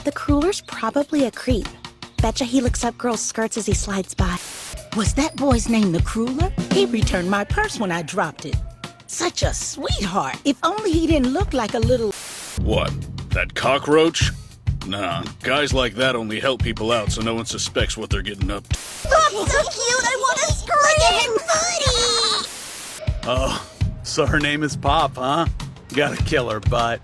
The crueller's probably a creep. Betcha he looks up girls' skirts as he slides by. Was that boy's name the crueler? He returned my purse when I dropped it. Such a sweetheart. If only he didn't look like a little... What? That cockroach? Nah, guys like that only help people out so no one suspects what they're getting up to. That's so cute! I want to scream! Oh, so her name is Pop, huh? Gotta kill her butt.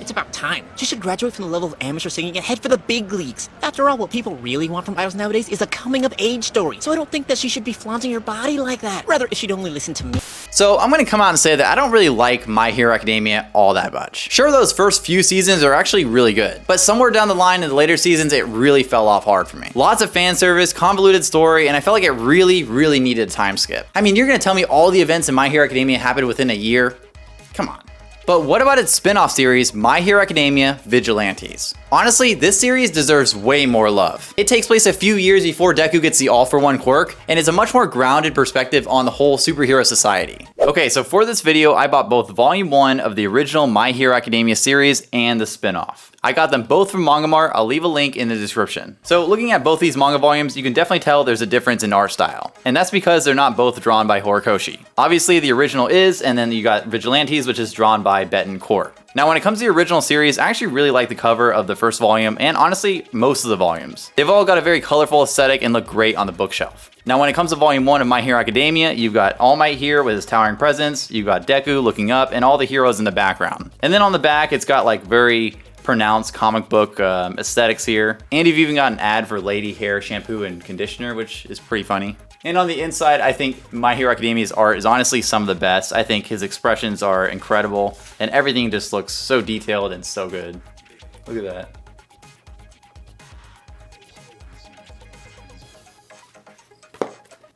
It's about time. She should graduate from the level of amateur singing and head for the big leagues. After all, what people really want from idols nowadays is a coming-of-age story. So I don't think that she should be flaunting her body like that. Rather, if she'd only listen to me. So I'm gonna come out and say that I don't really like My Hero Academia all that much. Sure, those first few seasons are actually really good, but somewhere down the line in the later seasons, it really fell off hard for me. Lots of fan service, convoluted story, and I felt like it really needed a time skip. I mean, you're gonna tell me all the events in My Hero Academia happened within a year? Come on. But what about its spin-off series, My Hero Academia Vigilantes? Honestly, this series deserves way more love. It takes place a few years before Deku gets the all-for-one quirk, and is a much more grounded perspective on the whole superhero society. Okay, so for this video, I bought both Volume 1 of the original My Hero Academia series and the spin-off. I got them both from Manga Mart. I'll leave a link in the description. So looking at both these manga volumes, you can definitely tell there's a difference in art style. And that's because they're not both drawn by Horikoshi. Obviously the original is, and then you got Vigilantes, which is drawn by Betancourt. Now when it comes to the original series, I actually really like the cover of the first volume, and honestly, most of the volumes. They've all got a very colorful aesthetic and look great on the bookshelf. Now when it comes to Volume 1 of My Hero Academia, you've got All Might here with his towering presence, you've got Deku looking up, and all the heroes in the background. And then on the back, it's got like very pronounced comic book aesthetics here. And you've even got an ad for lady hair shampoo and conditioner, which is pretty funny. And on the inside, I think My Hero Academia's art is honestly some of the best. I think his expressions are incredible, and everything just looks so detailed and so good. Look at that.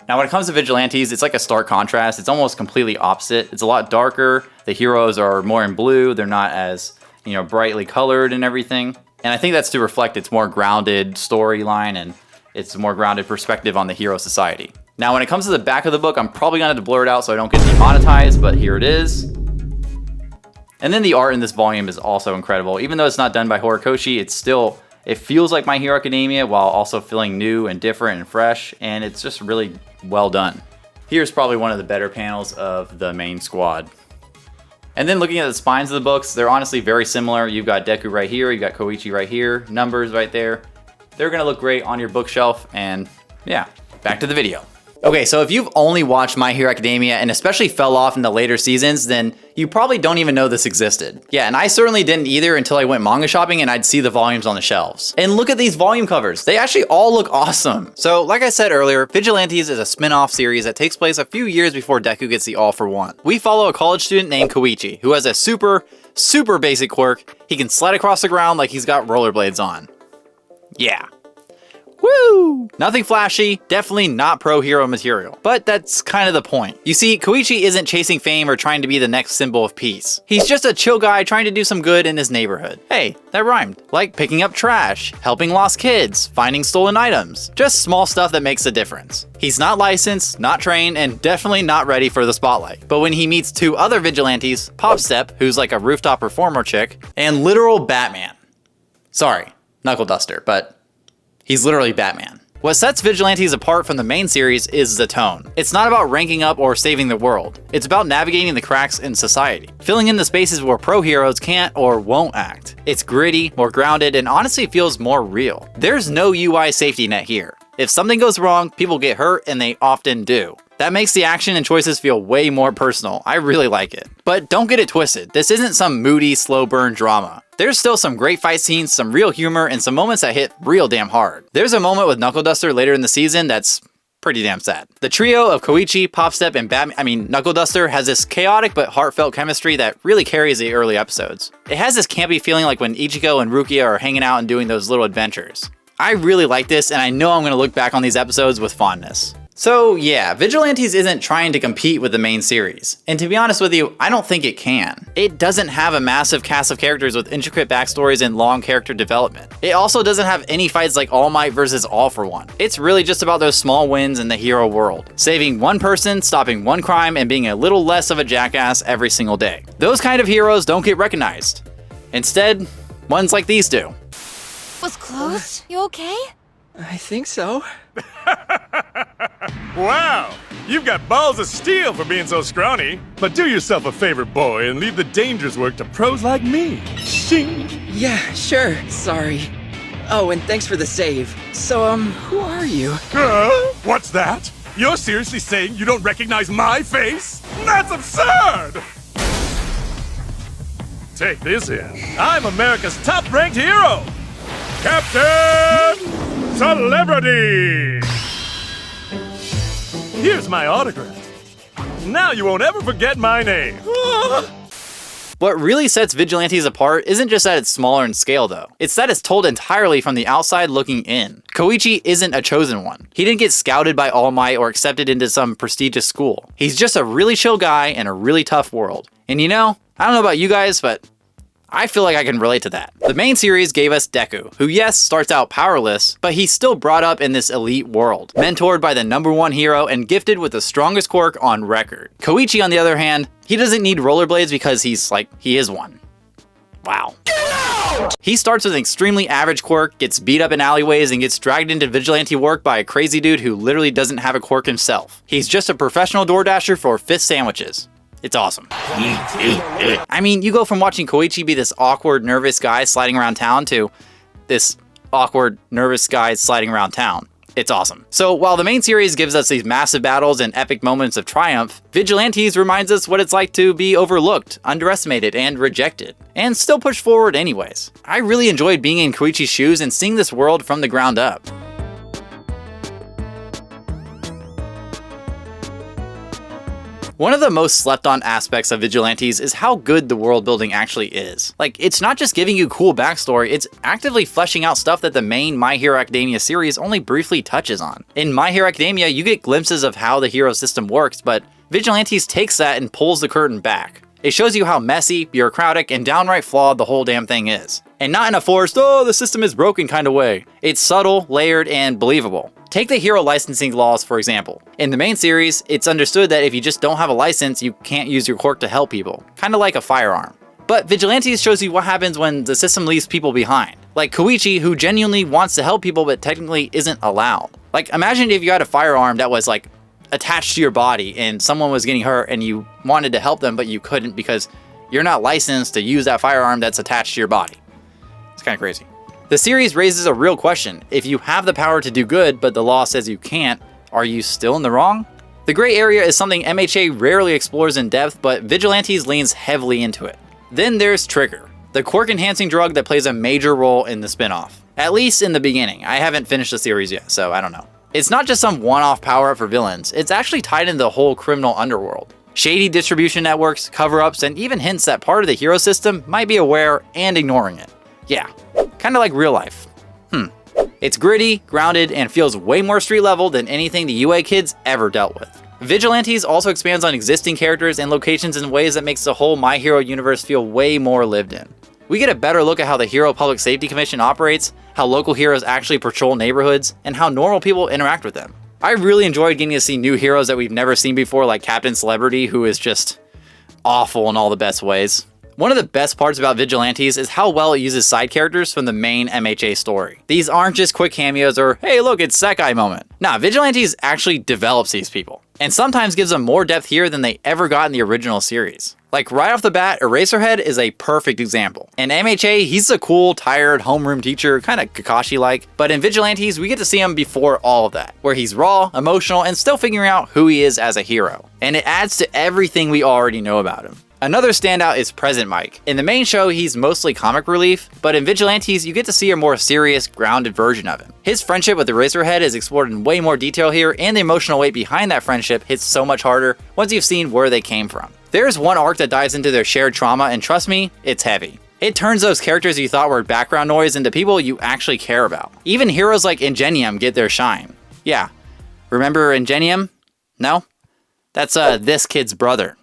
Now when it comes to Vigilantes, it's like a stark contrast. It's almost completely opposite. It's a lot darker. The heroes are more in blue. They're not as, you know, brightly colored and everything. And I think that's to reflect its more grounded storyline and its more grounded perspective on the hero society. Now when it comes to the back of the book, I'm probably gonna have to blur it out so I don't get demonetized, but here it is. And then the art in this volume is also incredible. Even though it's not done by Horikoshi, it feels like My Hero Academia while also feeling new and different and fresh, and it's just really well done. Here's probably one of the better panels of the main squad. And then looking at the spines of the books, they're honestly very similar. You've got Deku right here, you've got Koichi right here, numbers right there. They're gonna look great on your bookshelf, and yeah, back to the video. Okay, so if you've only watched My Hero Academia and especially fell off in the later seasons, then you probably don't even know this existed. Yeah, and I certainly didn't either until I went manga shopping and I'd see the volumes on the shelves. And look at these volume covers. They actually all look awesome. So like I said earlier, Vigilantes is a spin-off series that takes place a few years before Deku gets the all-for-one. We follow a college student named Koichi, who has a super basic quirk. He can slide across the ground like he's got rollerblades on. Yeah. Woo! Nothing flashy, definitely not pro-hero material. But that's kind of the point. You see, Koichi isn't chasing fame or trying to be the next symbol of peace. He's just a chill guy trying to do some good in his neighborhood. Hey, that rhymed. Like picking up trash, helping lost kids, finding stolen items. Just small stuff that makes a difference. He's not licensed, not trained, and definitely not ready for the spotlight. But when he meets two other vigilantes, Popstep, who's like a rooftop performer chick, and literal Batman. Sorry, Knuckle Duster, but he's literally Batman. What sets Vigilantes apart from the main series is the tone. It's not about ranking up or saving the world. It's about navigating the cracks in society, filling in the spaces where pro heroes can't or won't act. It's gritty, more grounded, and honestly feels more real. There's no UI safety net here. If something goes wrong, people get hurt, and they often do. That makes the action and choices feel way more personal. I really like it. But don't get it twisted. This isn't some moody, slow burn drama. There's still some great fight scenes, some real humor, and some moments that hit real damn hard. There's a moment with Knuckle Duster later in the season that's pretty damn sad. The trio of Koichi, Popstep, and Knuckle Duster has this chaotic but heartfelt chemistry that really carries the early episodes. It has this campy feeling like when Ichigo and Rukia are hanging out and doing those little adventures. I really like this, and I know I'm going to look back on these episodes with fondness. So yeah, Vigilantes isn't trying to compete with the main series. And to be honest with you, I don't think it can. It doesn't have a massive cast of characters with intricate backstories and long character development. It also doesn't have any fights like All Might versus All for One. It's really just about those small wins in the hero world. Saving one person, stopping one crime, and being a little less of a jackass every single day. Those kind of heroes don't get recognized. Instead, ones like these do. Was close. You okay? I think so. Wow! You've got balls of steel for being so scrawny. But do yourself a favor, boy, and leave the dangerous work to pros like me. Shing! Yeah, sure. Sorry. Oh, and thanks for the save. So, who are you? What's that? You're seriously saying you don't recognize my face? That's absurd! Take this in. I'm America's top-ranked hero! Captain Celebrity! Here's my autograph. Now you won't ever forget my name. What really sets Vigilantes apart isn't just that it's smaller in scale though. It's that it's told entirely from the outside looking in. Koichi isn't a chosen one. He didn't get scouted by All Might or accepted into some prestigious school. He's just a really chill guy in a really tough world. And you know, I don't know about you guys, but I feel like I can relate to that. The main series gave us Deku, who yes, starts out powerless, but he's still brought up in this elite world, mentored by the #1 hero and gifted with the strongest quirk on record. Koichi, on the other hand, he doesn't need rollerblades because he is one. Wow. He starts with an extremely average quirk, gets beat up in alleyways, and gets dragged into vigilante work by a crazy dude who literally doesn't have a quirk himself. He's just a professional DoorDasher for fish sandwiches. It's awesome. I mean, you go from watching Koichi be this awkward, nervous guy sliding around town to this awkward, nervous guy sliding around town. It's awesome. So while the main series gives us these massive battles and epic moments of triumph, Vigilantes reminds us what it's like to be overlooked, underestimated, and rejected, and still push forward anyways. I really enjoyed being in Koichi's shoes and seeing this world from the ground up. One of the most slept on aspects of Vigilantes is how good the world building actually is. Like, it's not just giving you cool backstory, it's actively fleshing out stuff that the main My Hero Academia series only briefly touches on. In My Hero Academia, you get glimpses of how the hero system works, but Vigilantes takes that and pulls the curtain back. It shows you how messy, bureaucratic, and downright flawed the whole damn thing is. And not in a forced, oh, the system is broken kind of way. It's subtle, layered, and believable. Take the hero licensing laws, for example. In the main series, it's understood that if you just don't have a license, you can't use your quirk to help people, kind of like a firearm. But Vigilantes shows you what happens when the system leaves people behind. Like Koichi, who genuinely wants to help people but technically isn't allowed. Like, imagine if you had a firearm that was like attached to your body and someone was getting hurt and you wanted to help them but you couldn't because you're not licensed to use that firearm that's attached to your body. It's kind of crazy. The series raises a real question. If you have the power to do good, but the law says you can't, are you still in the wrong? The gray area is something MHA rarely explores in depth, but Vigilantes leans heavily into it. Then there's Trigger, the quirk-enhancing drug that plays a major role in the spin-off. At least in the beginning. I haven't finished the series yet, so I don't know. It's not just some one-off power-up for villains, it's actually tied into the whole criminal underworld. Shady distribution networks, cover-ups, and even hints that part of the hero system might be aware and ignoring it. Yeah, kind of like real life. It's gritty, grounded, and feels way more street level than anything the UA kids ever dealt with. Vigilantes also expands on existing characters and locations in ways that makes the whole My Hero universe feel way more lived in. We get a better look at how the Hero Public Safety Commission operates, how local heroes actually patrol neighborhoods, and how normal people interact with them. I really enjoyed getting to see new heroes that we've never seen before, like Captain Celebrity, who is just awful in all the best ways. One of the best parts about Vigilantes is how well it uses side characters from the main MHA story. These aren't just quick cameos or, hey look, it's Sekai moment. Nah, Vigilantes actually develops these people, and sometimes gives them more depth here than they ever got in the original series. Like right off the bat, Eraserhead is a perfect example. In MHA, he's a cool, tired homeroom teacher, kind of Kakashi-like, but in Vigilantes, we get to see him before all of that, where he's raw, emotional, and still figuring out who he is as a hero. And it adds to everything we already know about him. Another standout is Present Mike. In the main show, he's mostly comic relief, but in Vigilantes, you get to see a more serious, grounded version of him. His friendship with Eraserhead is explored in way more detail here, and the emotional weight behind that friendship hits so much harder once you've seen where they came from. There's one arc that dives into their shared trauma, and trust me, it's heavy. It turns those characters you thought were background noise into people you actually care about. Even heroes like Ingenium get their shine. Yeah, remember Ingenium? No? That's this kid's brother.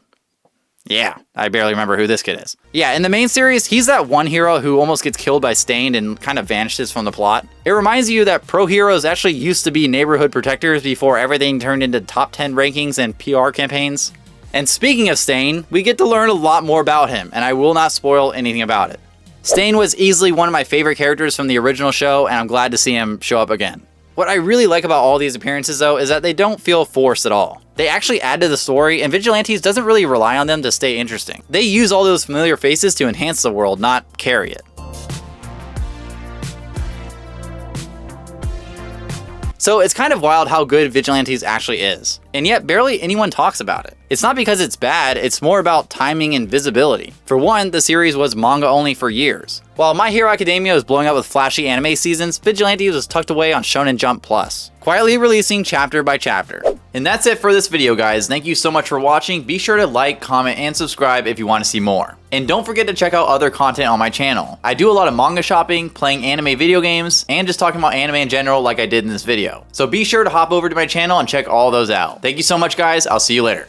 Yeah, I barely remember who this kid is. Yeah, in the main series, he's that one hero who almost gets killed by Stained and kind of vanishes from the plot. It reminds you that pro heroes actually used to be neighborhood protectors before everything turned into top 10 rankings and PR campaigns. And speaking of Stain, we get to learn a lot more about him, and I will not spoil anything about it. Stain was easily one of my favorite characters from the original show, and I'm glad to see him show up again. What I really like about all these appearances though is that they don't feel forced at all. They actually add to the story, and Vigilantes doesn't really rely on them to stay interesting. They use all those familiar faces to enhance the world, not carry it. So it's kind of wild how good Vigilantes actually is, and yet barely anyone talks about it. It's not because it's bad, it's more about timing and visibility. For one, the series was manga only for years. While My Hero Academia was blowing up with flashy anime seasons, Vigilantes was tucked away on Shonen Jump Plus, quietly releasing chapter by chapter. And that's it for this video, guys. Thank you so much for watching. Be sure to like, comment, and subscribe if you want to see more. And don't forget to check out other content on my channel. I do a lot of manga shopping, playing anime video games, and just talking about anime in general like I did in this video. So be sure to hop over to my channel and check all those out. Thank you so much, guys. I'll see you later.